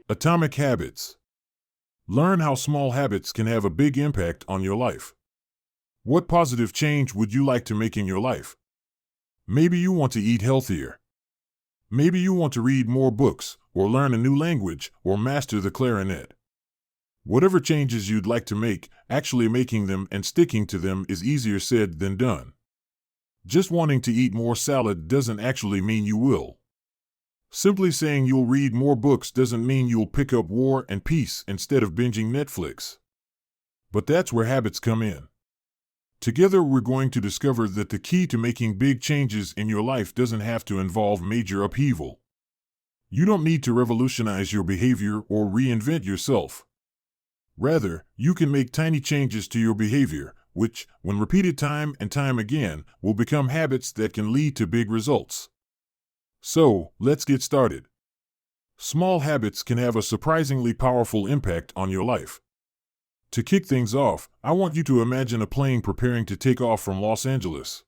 Atomic habits. Learn how small habits can have a big impact on your life. What positive change would you like to make in your life? Maybe you want to eat healthier. Maybe you want to read more books, or learn a new language, or master the clarinet. Whatever changes you'd like to make, actually making them and sticking to them is easier said than done. Just wanting to eat more salad doesn't actually mean you will. Simply saying you'll read more books doesn't mean you'll pick up War and Peace instead of binging Netflix. But that's where habits come in. Together we're going to discover that the key to making big changes in your life doesn't have to involve major upheaval. You don't need to revolutionize your behavior or reinvent yourself. Rather, you can make tiny changes to your behavior, which, when repeated time and time again, will become habits that can lead to big results. So, let's get started. Small habits can have a surprisingly powerful impact on your life. To kick things off, I want you to imagine a plane preparing to take off from Los Angeles.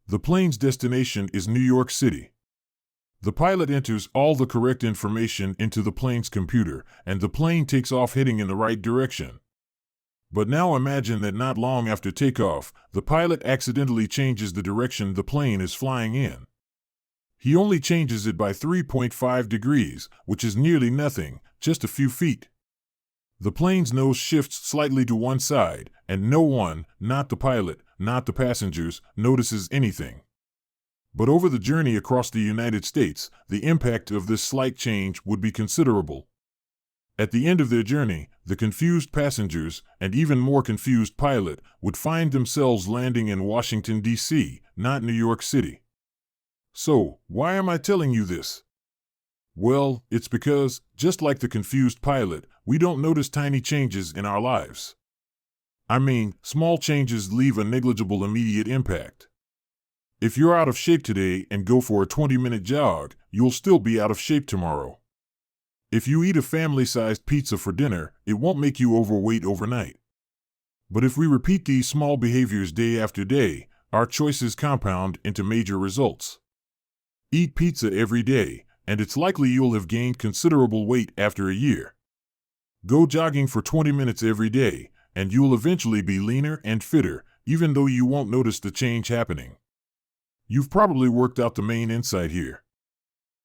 The plane's destination is New York City. The pilot enters all the correct information into the plane's computer, and the plane takes off heading in the right direction. But now imagine that not long after takeoff, the pilot accidentally changes the direction the plane is flying in. He only changes it by 3.5 degrees, which is nearly nothing, just a few feet. The plane's nose shifts slightly to one side, and no one, not the pilot, not the passengers, notices anything. But over the journey across the United States, the impact of this slight change would be considerable. At the end of their journey, the confused passengers, and even more confused pilot, would find themselves landing in Washington, D.C., not New York City. So, why am I telling you this? Well, it's because, just like the confused pilot, we don't notice tiny changes in our lives. I mean, small changes leave a negligible immediate impact. If you're out of shape today and go for a 20-minute jog, you'll still be out of shape tomorrow. If you eat a family-sized pizza for dinner, it won't make you overweight overnight. But if we repeat these small behaviors day after day, our choices compound into major results. Eat pizza every day, and it's likely you'll have gained considerable weight after a year. Go jogging for 20 minutes every day, and you'll eventually be leaner and fitter, even though you won't notice the change happening. You've probably worked out the main insight here.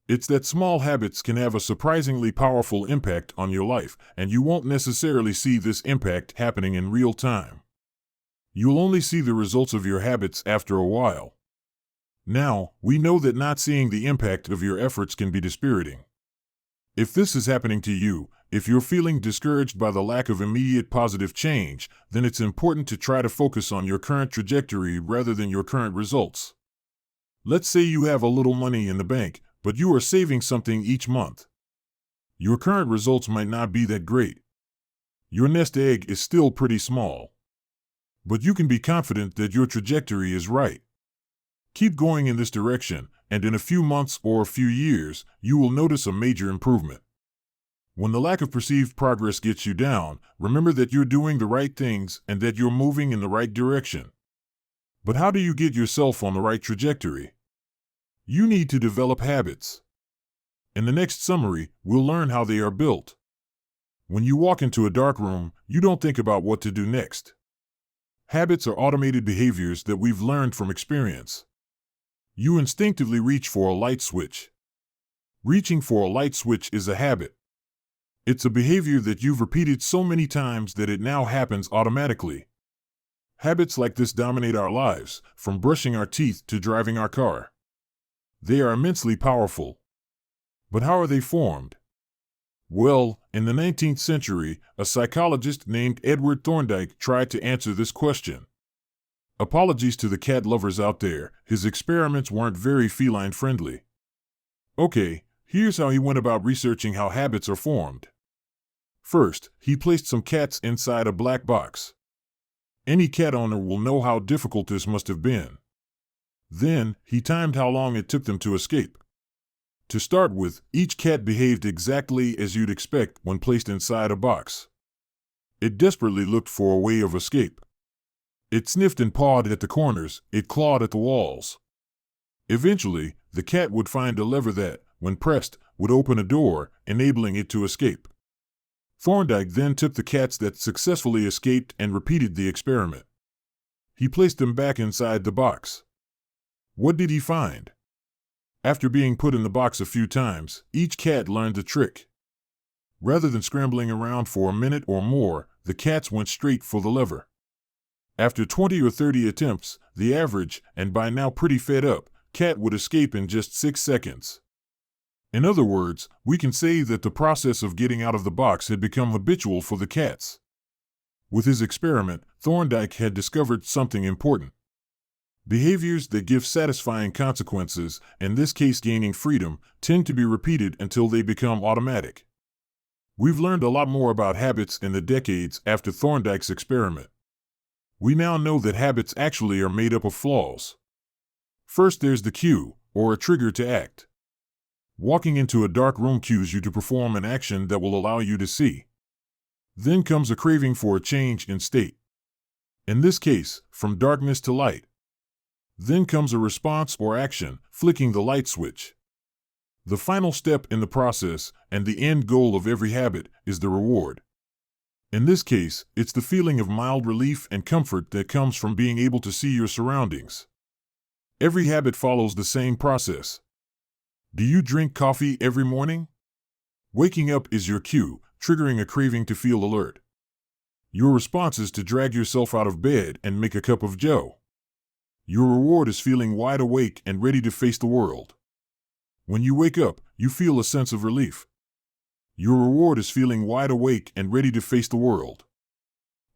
It's that small habits can have a surprisingly powerful impact on your life, and you won't necessarily see this impact happening in real time. You'll only see the results of your habits after a while. Now, we know that not seeing the impact of your efforts can be dispiriting. If this is happening to you, if you're feeling discouraged by the lack of immediate positive change, then it's important to try to focus on your current trajectory rather than your current results. Let's say you have a little money in the bank, but you are saving something each month. Your current results might not be that great. Your nest egg is still pretty small. But you can be confident that your trajectory is right. Keep going in this direction, and in a few months or a few years, you will notice a major improvement. When the lack of perceived progress gets you down, remember that you're doing the right things and that you're moving in the right direction. But how do you get yourself on the right trajectory? You need to develop habits. In the next summary, we'll learn how they are built. When you walk into a dark room, you don't think about what to do next. Habits are automated behaviors that we've learned from experience. You instinctively reach for a light switch. Reaching for a light switch is a habit. It's a behavior that you've repeated so many times that it now happens automatically. Habits like this dominate our lives, from brushing our teeth to driving our car. They are immensely powerful. But how are they formed? Well, in the 19th century, a psychologist named Edward Thorndike tried to answer this question. Apologies to the cat lovers out there, his experiments weren't very feline-friendly. Okay, here's how he went about researching how habits are formed. First, he placed some cats inside a black box. Any cat owner will know how difficult this must have been. Then, he timed how long it took them to escape. To start with, each cat behaved exactly as you'd expect when placed inside a box. It desperately looked for a way of escape. It sniffed and pawed at the corners, it clawed at the walls. Eventually, the cat would find a lever that, when pressed, would open a door, enabling it to escape. Thorndike then took the cats that successfully escaped and repeated the experiment. He placed them back inside the box. What did he find? After being put in the box a few times, each cat learned the trick. Rather than scrambling around for a minute or more, the cats went straight for the lever. After 20 or 30 attempts, the average, and by now pretty fed up, cat would escape in just 6 seconds. In other words, we can say that the process of getting out of the box had become habitual for the cats. With his experiment, Thorndike had discovered something important. Behaviors that give satisfying consequences, in this case gaining freedom, tend to be repeated until they become automatic. We've learned a lot more about habits in the decades after Thorndike's experiment. We now know that habits actually are made up of flaws. First, there's the cue, or a trigger to act. Walking into a dark room cues you to perform an action that will allow you to see. Then comes a craving for a change in state. In this case, from darkness to light. Then comes a response or action, flicking the light switch. The final step in the process, and the end goal of every habit, is the reward. In this case, it's the feeling of mild relief and comfort that comes from being able to see your surroundings. Every habit follows the same process. Do you drink coffee every morning? Waking up is your cue, triggering a craving to feel alert. Your response is to drag yourself out of bed and make a cup of joe. Your reward is feeling wide awake and ready to face the world. When you wake up, you feel a sense of relief. Your reward is feeling wide awake and ready to face the world.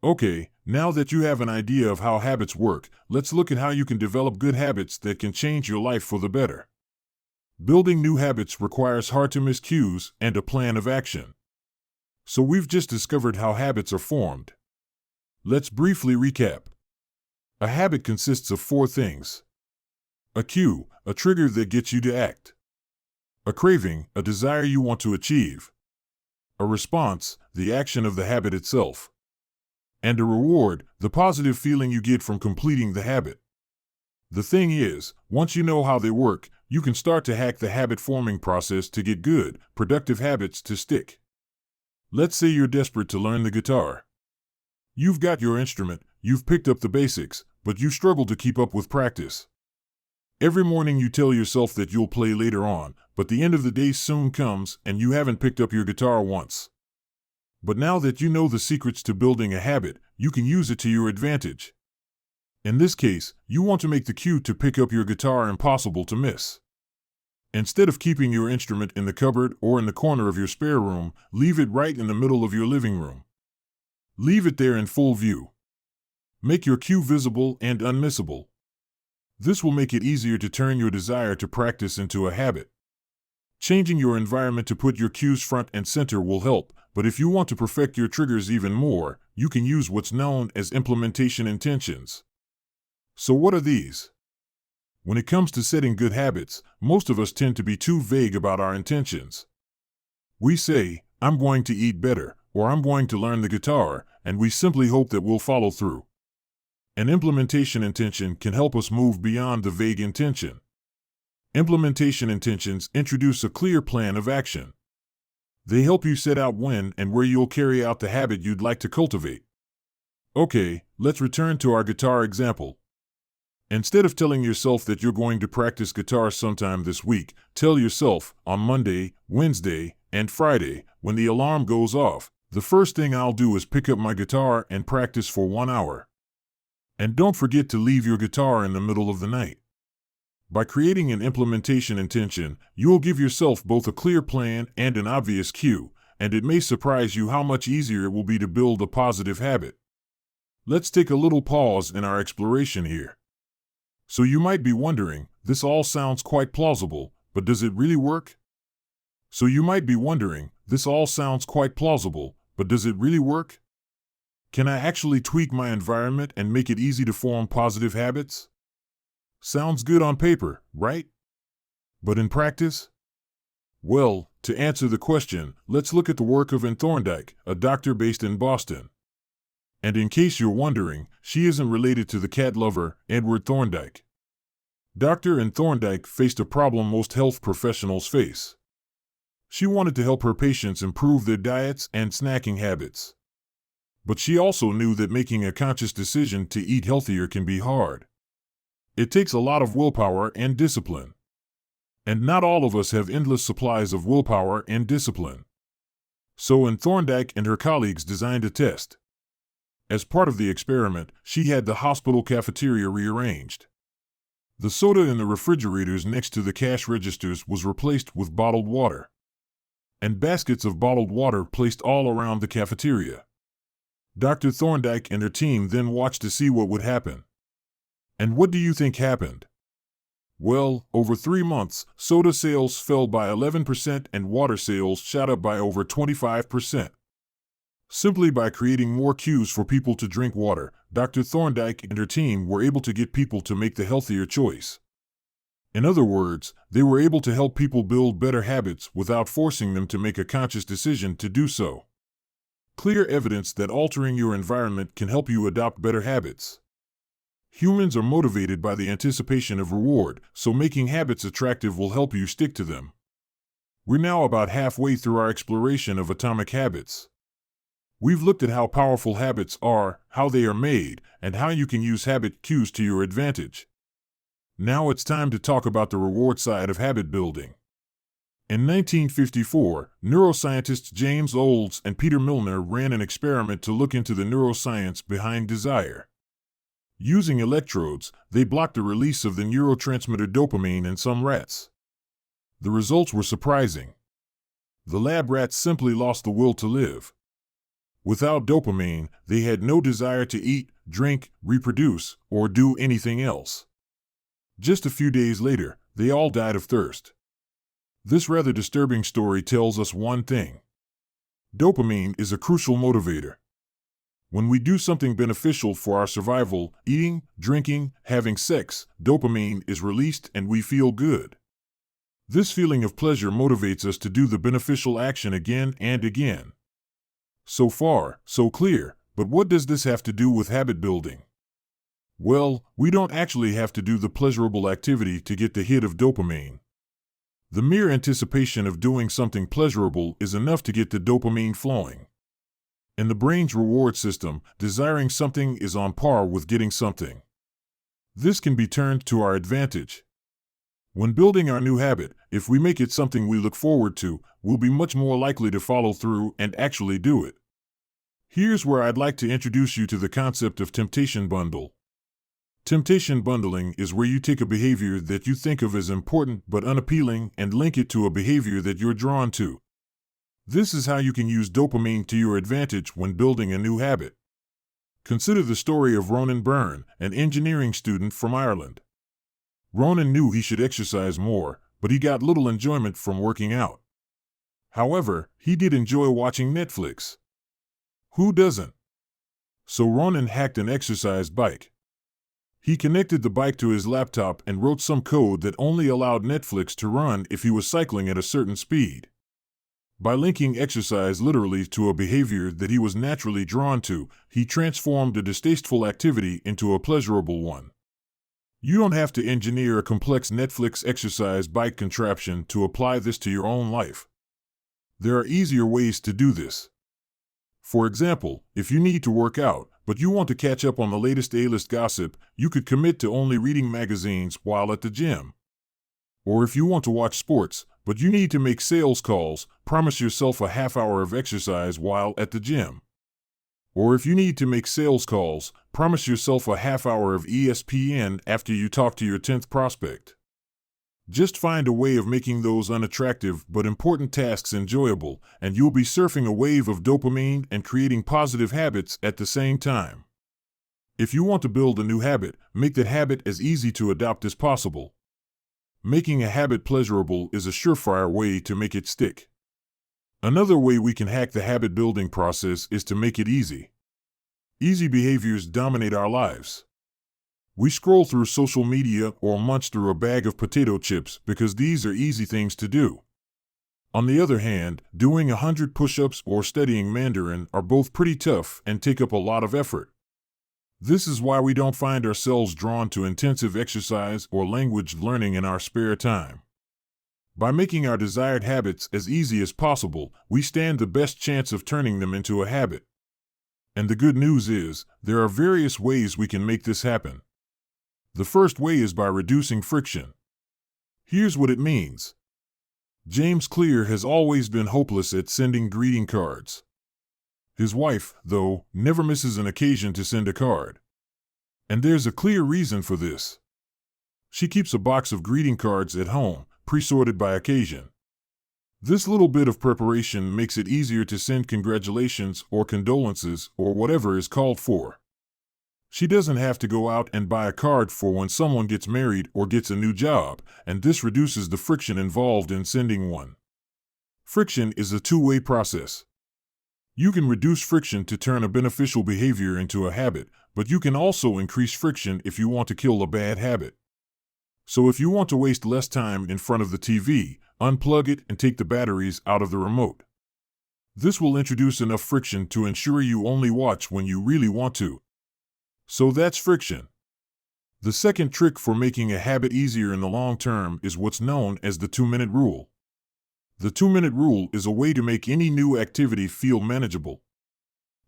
Okay, now that you have an idea of how habits work, let's look at how you can develop good habits that can change your life for the better. Building new habits requires hard-to-miss cues and a plan of action. So we've just discovered how habits are formed. Let's briefly recap. A habit consists of 4 things. A cue, a trigger that gets you to act. A craving, a desire you want to achieve. A response, the action of the habit itself. And a reward, the positive feeling you get from completing the habit. The thing is, once you know how they work, you can start to hack the habit-forming process to get good, productive habits to stick. Let's say you're desperate to learn the guitar. You've got your instrument, you've picked up the basics, but you struggle to keep up with practice. Every morning you tell yourself that you'll play later on, but the end of the day soon comes and you haven't picked up your guitar once. But now that you know the secrets to building a habit, you can use it to your advantage. In this case, you want to make the cue to pick up your guitar impossible to miss. Instead of keeping your instrument in the cupboard or in the corner of your spare room, leave it right in the middle of your living room. Leave it there in full view. Make your cue visible and unmissable. This will make it easier to turn your desire to practice into a habit. Changing your environment to put your cues front and center will help, but if you want to perfect your triggers even more, you can use what's known as implementation intentions. So what are these? When it comes to setting good habits, most of us tend to be too vague about our intentions. We say, I'm going to eat better, or I'm going to learn the guitar, and we simply hope that we'll follow through. An implementation intention can help us move beyond the vague intention. Implementation intentions introduce a clear plan of action. They help you set out when and where you'll carry out the habit you'd like to cultivate. Okay, let's return to our guitar example. Instead of telling yourself that you're going to practice guitar sometime this week, tell yourself, on Monday, Wednesday, and Friday, when the alarm goes off, the first thing I'll do is pick up my guitar and practice for 1 hour. And don't forget to leave your guitar in the middle of the night. By creating an implementation intention, you'll give yourself both a clear plan and an obvious cue, and it may surprise you how much easier it will be to build a positive habit. Let's take a little pause in our exploration here. So you might be wondering, this all sounds quite plausible, but does it really work? But does it really work? Can I actually tweak my environment and make it easy to form positive habits? Sounds good on paper, right? But in practice? Well, to answer the question, let's look at the work of Ann Thorndike, a doctor based in Boston. And in case you're wondering, she isn't related to the cat lover, Edward Thorndike. Dr. and Thorndike faced a problem most health professionals face. She wanted to help her patients improve their diets and snacking habits. But she also knew that making a conscious decision to eat healthier can be hard. It takes a lot of willpower and discipline. And not all of us have endless supplies of willpower and discipline. So Thorndike and her colleagues designed a test. As part of the experiment, she had the hospital cafeteria rearranged. The soda in the refrigerators next to the cash registers was replaced with bottled water. And baskets of bottled water placed all around the cafeteria. Dr. Thorndike and her team then watched to see what would happen. And what do you think happened? Well, over 3 months, soda sales fell by 11% and water sales shot up by over 25%. Simply by creating more queues for people to drink water, Dr. Thorndike and her team were able to get people to make the healthier choice. In other words, they were able to help people build better habits without forcing them to make a conscious decision to do so. Clear evidence that altering your environment can help you adopt better habits. Humans are motivated by the anticipation of reward, so making habits attractive will help you stick to them. We're now about halfway through our exploration of atomic habits. We've looked at how powerful habits are, how they are made, and how you can use habit cues to your advantage. Now it's time to talk about the reward side of habit building. In 1954, neuroscientists James Olds and Peter Milner ran an experiment to look into the neuroscience behind desire. Using electrodes, they blocked the release of the neurotransmitter dopamine in some rats. The results were surprising. The lab rats simply lost the will to live. Without dopamine, they had no desire to eat, drink, reproduce, or do anything else. Just a few days later, they all died of thirst. This rather disturbing story tells us one thing. Dopamine is a crucial motivator. When we do something beneficial for our survival, eating, drinking, having sex, dopamine is released and we feel good. This feeling of pleasure motivates us to do the beneficial action again and again. So far, so clear, but what does this have to do with habit building? Well, we don't actually have to do the pleasurable activity to get the hit of dopamine. The mere anticipation of doing something pleasurable is enough to get the dopamine flowing. In the brain's reward system, desiring something is on par with getting something. This can be turned to our advantage. When building our new habit, if we make it something we look forward to, we'll be much more likely to follow through and actually do it. Here's where I'd like to introduce you to the concept of temptation bundle. Temptation bundling is where you take a behavior that you think of as important but unappealing and link it to a behavior that you're drawn to. This is how you can use dopamine to your advantage when building a new habit. Consider the story of Ronan Byrne, an engineering student from Ireland. Ronan knew he should exercise more, but he got little enjoyment from working out. However, he did enjoy watching Netflix. Who doesn't? So Ronan hacked an exercise bike. He connected the bike to his laptop and wrote some code that only allowed Netflix to run if he was cycling at a certain speed. By linking exercise literally to a behavior that he was naturally drawn to, he transformed a distasteful activity into a pleasurable one. You don't have to engineer a complex Netflix exercise bike contraption to apply this to your own life. There are easier ways to do this. For example, if you need to work out, but you want to catch up on the latest A-list gossip, you could commit to only reading magazines while at the gym. Or if you want to watch sports, but you need to make sales calls, promise yourself a half hour of exercise while at the gym. Or if you need to make sales calls, promise yourself a half hour of ESPN after you talk to your 10th prospect. Just find a way of making those unattractive but important tasks enjoyable, and you'll be surfing a wave of dopamine and creating positive habits at the same time. If you want to build a new habit, make that habit as easy to adopt as possible. Making a habit pleasurable is a surefire way to make it stick. Another way we can hack the habit building process is to make it easy. Easy behaviors dominate our lives. We scroll through social media or munch through a bag of potato chips because these are easy things to do. On the other hand, doing 100 push-ups or studying Mandarin are both pretty tough and take up a lot of effort. This is why we don't find ourselves drawn to intensive exercise or language learning in our spare time. By making our desired habits as easy as possible, we stand the best chance of turning them into a habit. And the good news is, there are various ways we can make this happen. The first way is by reducing friction. Here's what it means. James Clear has always been hopeless at sending greeting cards. His wife, though, never misses an occasion to send a card. And there's a clear reason for this. She keeps a box of greeting cards at home, pre-sorted by occasion. This little bit of preparation makes it easier to send congratulations or condolences or whatever is called for. She doesn't have to go out and buy a card for when someone gets married or gets a new job, and this reduces the friction involved in sending one. Friction is a two-way process. You can reduce friction to turn a beneficial behavior into a habit, but you can also increase friction if you want to kill a bad habit. So if you want to waste less time in front of the TV, unplug it and take the batteries out of the remote. This will introduce enough friction to ensure you only watch when you really want to. So that's friction. The second trick for making a habit easier in the long term is what's known as the 2-minute rule. The 2-minute rule is a way to make any new activity feel manageable.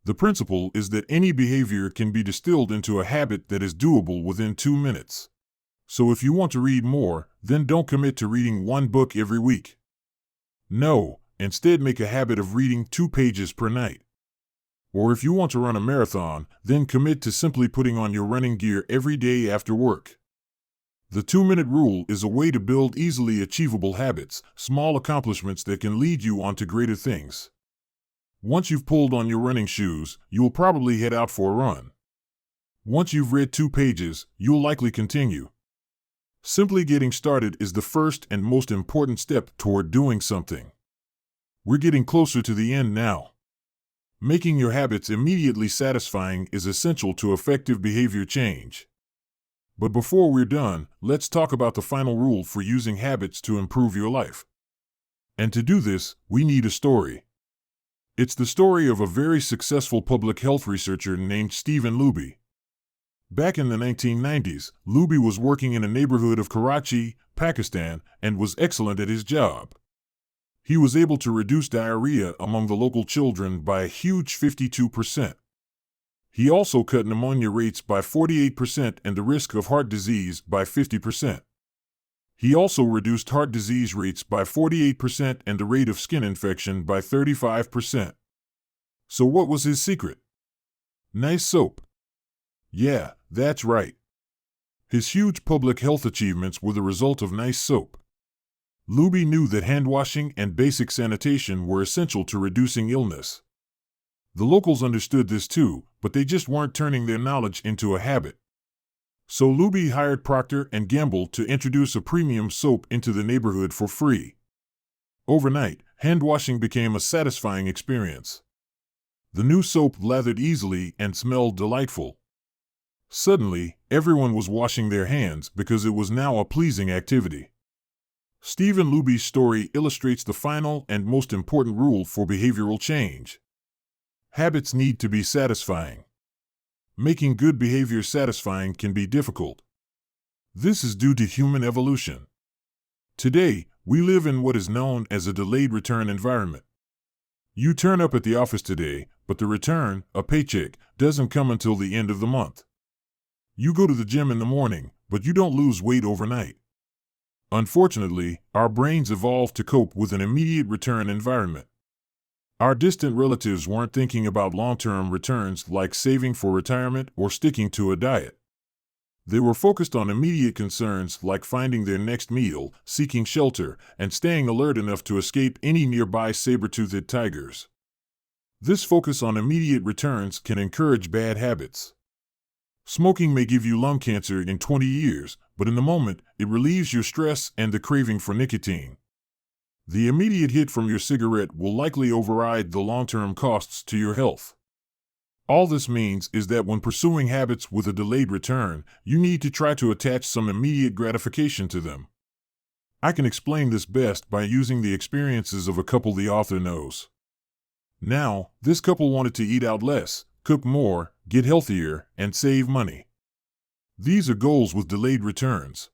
The principle is that any behavior can be distilled into a habit that is doable within 2 minutes. So if you want to read more, then don't commit to reading 1 book every week. No, instead make a habit of reading 2 pages per night. Or if you want to run a marathon, then commit to simply putting on your running gear every day after work. The 2-minute rule is a way to build easily achievable habits, small accomplishments that can lead you on to greater things. Once you've pulled on your running shoes, you'll probably head out for a run. Once you've read 2 pages, you'll likely continue. Simply getting started is the first and most important step toward doing something. We're getting closer to the end now. Making your habits immediately satisfying is essential to effective behavior change. But before we're done, let's talk about the final rule for using habits to improve your life. And to do this, we need a story. It's the story of a very successful public health researcher named Stephen Luby. Back in the 1990s, Luby was working in a neighborhood of Karachi, Pakistan, and was excellent at his job. He was able to reduce diarrhea among the local children by a huge 52%. He also cut pneumonia rates by 48% and the risk of heart disease by 50%. He also reduced heart disease rates by 48% and the rate of skin infection by 35%. So what was his secret? Nice soap. Yeah, that's right. His huge public health achievements were the result of nice soap. Luby knew that hand washing and basic sanitation were essential to reducing illness. The locals understood this too, but they just weren't turning their knowledge into a habit. So Luby hired Procter & Gamble to introduce a premium soap into the neighborhood for free. Overnight, hand washing became a satisfying experience. The new soap lathered easily and smelled delightful. Suddenly, everyone was washing their hands because it was now a pleasing activity. Stephen Luby's story illustrates the final and most important rule for behavioral change. Habits need to be satisfying. Making good behavior satisfying can be difficult. This is due to human evolution. Today, we live in what is known as a delayed return environment. You turn up at the office today, but the return, a paycheck, doesn't come until the end of the month. You go to the gym in the morning, but you don't lose weight overnight. Unfortunately, our brains evolved to cope with an immediate return environment. Our distant relatives weren't thinking about long-term returns like saving for retirement or sticking to a diet. They were focused on immediate concerns like finding their next meal, seeking shelter, and staying alert enough to escape any nearby saber-toothed tigers. This focus on immediate returns can encourage bad habits. Smoking may give you lung cancer in 20 years, but in the moment, it relieves your stress and the craving for nicotine. The immediate hit from your cigarette will likely override the long-term costs to your health. All this means is that when pursuing habits with a delayed return, you need to try to attach some immediate gratification to them. I can explain this best by using the experiences of a couple the author knows. Now, this couple wanted to eat out less, cook more, get healthier, and save money. These are goals with delayed returns.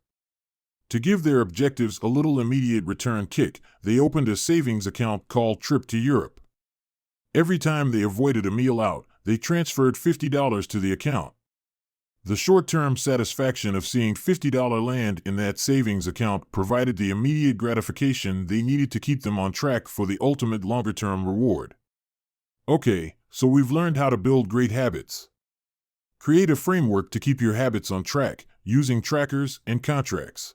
To give their objectives a little immediate return kick, they opened a savings account called Trip to Europe. Every time they avoided a meal out, they transferred $50 to the account. The short-term satisfaction of seeing $50 land in that savings account provided the immediate gratification they needed to keep them on track for the ultimate longer-term reward. Okay, so we've learned how to build great habits. Create a framework to keep your habits on track, using trackers and contracts.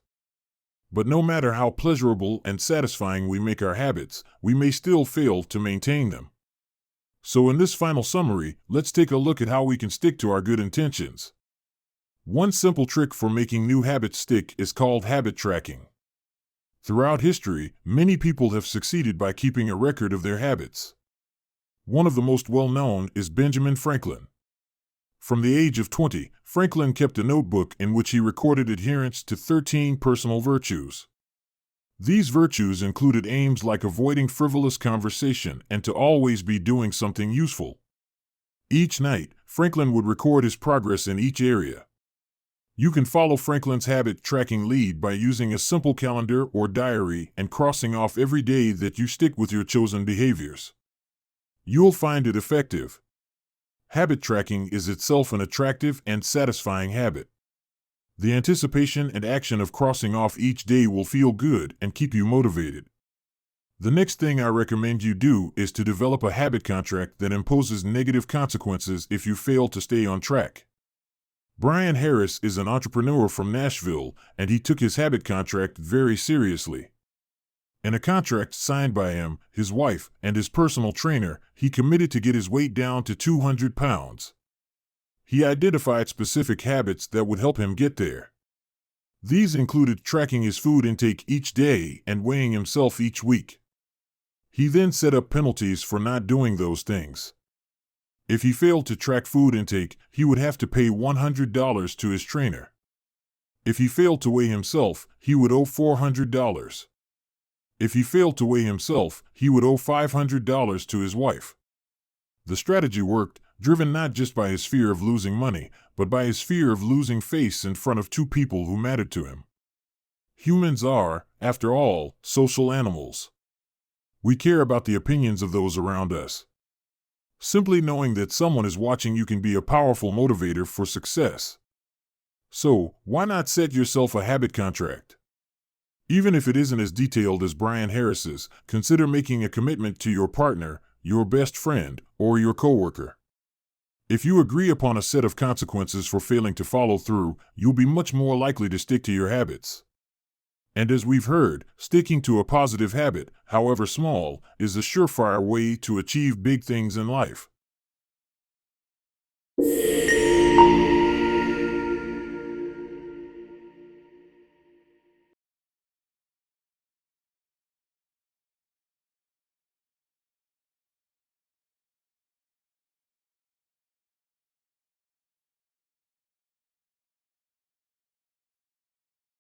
But no matter how pleasurable and satisfying we make our habits, we may still fail to maintain them. So in this final summary, let's take a look at how we can stick to our good intentions. One simple trick for making new habits stick is called habit tracking. Throughout history, many people have succeeded by keeping a record of their habits. One of the most well-known is Benjamin Franklin. From the age of 20, Franklin kept a notebook in which he recorded adherence to 13 personal virtues. These virtues included aims like avoiding frivolous conversation and to always be doing something useful. Each night, Franklin would record his progress in each area. You can follow Franklin's habit tracking lead by using a simple calendar or diary and crossing off every day that you stick with your chosen behaviors. You'll find it effective. Habit tracking is itself an attractive and satisfying habit. The anticipation and action of crossing off each day will feel good and keep you motivated. The next thing I recommend you do is to develop a habit contract that imposes negative consequences if you fail to stay on track. Brian Harris is an entrepreneur from Nashville, and he took his habit contract very seriously. In a contract signed by him, his wife, and his personal trainer, he committed to get his weight down to 200 pounds. He identified specific habits that would help him get there. These included tracking his food intake each day and weighing himself each week. He then set up penalties for not doing those things. If he failed to track food intake, he would have to pay $100 to his trainer. If he failed to weigh himself, he would owe $400. If he failed to weigh himself, he would owe $500 to his wife. The strategy worked, driven not just by his fear of losing money, but by his fear of losing face in front of two people who mattered to him. Humans are, after all, social animals. We care about the opinions of those around us. Simply knowing that someone is watching you can be a powerful motivator for success. So, why not set yourself a habit contract? Even if it isn't as detailed as Brian Harris's, consider making a commitment to your partner, your best friend, or your coworker. If you agree upon a set of consequences for failing to follow through, you'll be much more likely to stick to your habits. And as we've heard, sticking to a positive habit, however small, is a surefire way to achieve big things in life.